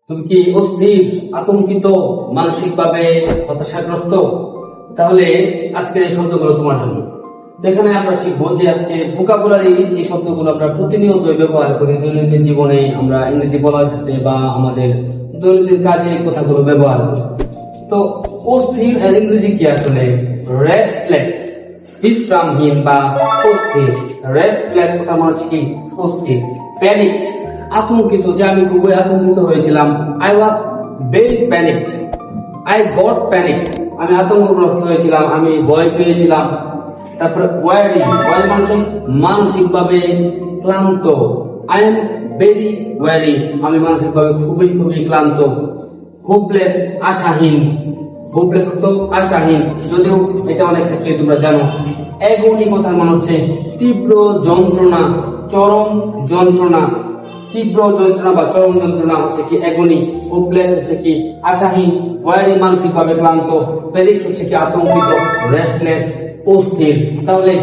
তুমি কি অস্থির, আতঙ্কিত, মানসিকভাবে হতাশাগ্রস্ত? তাহলে আজকের এই শব্দগুলো তোমার জন্য। যেখানে আমরা শিখবো যে আজকে ভোকাবুলারি, এই শব্দগুলো আমরা প্রতিনিয়ত ব্যবহার করি দৈনন্দিন জীবনে, আমরা ইংরেজি বলার ক্ষেত্রে বা আমাদের দৈনন্দিন কাজে এই কথাগুলো ব্যবহার করি। তো অস্থির এর ইংরেজি কি আসলে? রেস্টলেস, বিশ্রামহীন বা অস্থির। রেস্টলেস কথা মানে হচ্ছে কি? অস্থির। প্যানিকড, আতঙ্কিত, যে আমি খুবই আতঙ্কিত হয়েছিলাম। I was very panicked, I got panicked, আমি আতঙ্কগ্রস্ত হয়েছিলাম, আমি ভয় পেয়েছিলাম। তারপরে ওয়ারি, ওয়ারি মানে মানসিকভাবে ক্লান্ত। আই এম ভেরি ওয়ারি, আমি মানসিকভাবে খুবই খুবই ক্লান্ত। হোপলেস, আশাহীন। হোপলেস তো আশাহীন, যদিও এটা অনেক ক্ষেত্রে তোমরা জানো। এগোনি কথার মানে হচ্ছে তীব্র যন্ত্রণা, চরম যন্ত্রণা। তীব্র যন্ত্রণা বা চরম যন্ত্রণা হচ্ছে কি এগোনি। হোপলেস হচ্ছে কি আশাহীন। ওয়ারি মানসিকভাবে ক্লান্ত। প্যানিক হচ্ছে কি আতঙ্কিত। রেস্টলেস অস্থির। তাহলে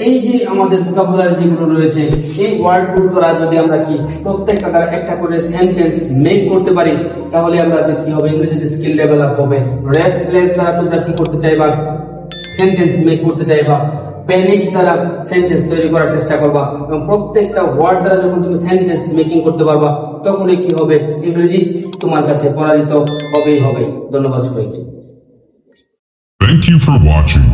এই যে আমাদের ভোকাবুলারি যেগুলো রয়েছে, এই ওয়ার্ডগুলো দ্বারা যদি আমরা কি প্রত্যেকটা দ্বারা একটা করে সেন্টেন্স মেক করতে পারি, তাহলে আমরা কি হবে, ইংরেজিতে স্কিল ডেভেলপ হবে। রেস্টলেস দ্বারা তোমরা কি করতে চাইবা? সেন্টেন্স মেক করতে চাইবা। প্যানিক দ্বারা সেন্টেন্স তৈরি করার চেষ্টা করবা, এবং প্রত্যেকটা ওয়ার্ড দ্বারা যখন তুমি সেন্টেন্স মেকিং করতে পারবা, তখনই কি হবে, ইংরেজি তোমার কাছে পরাজিত হবেই হবে। ধন্যবাদ সবাইকে। Thank you for watching.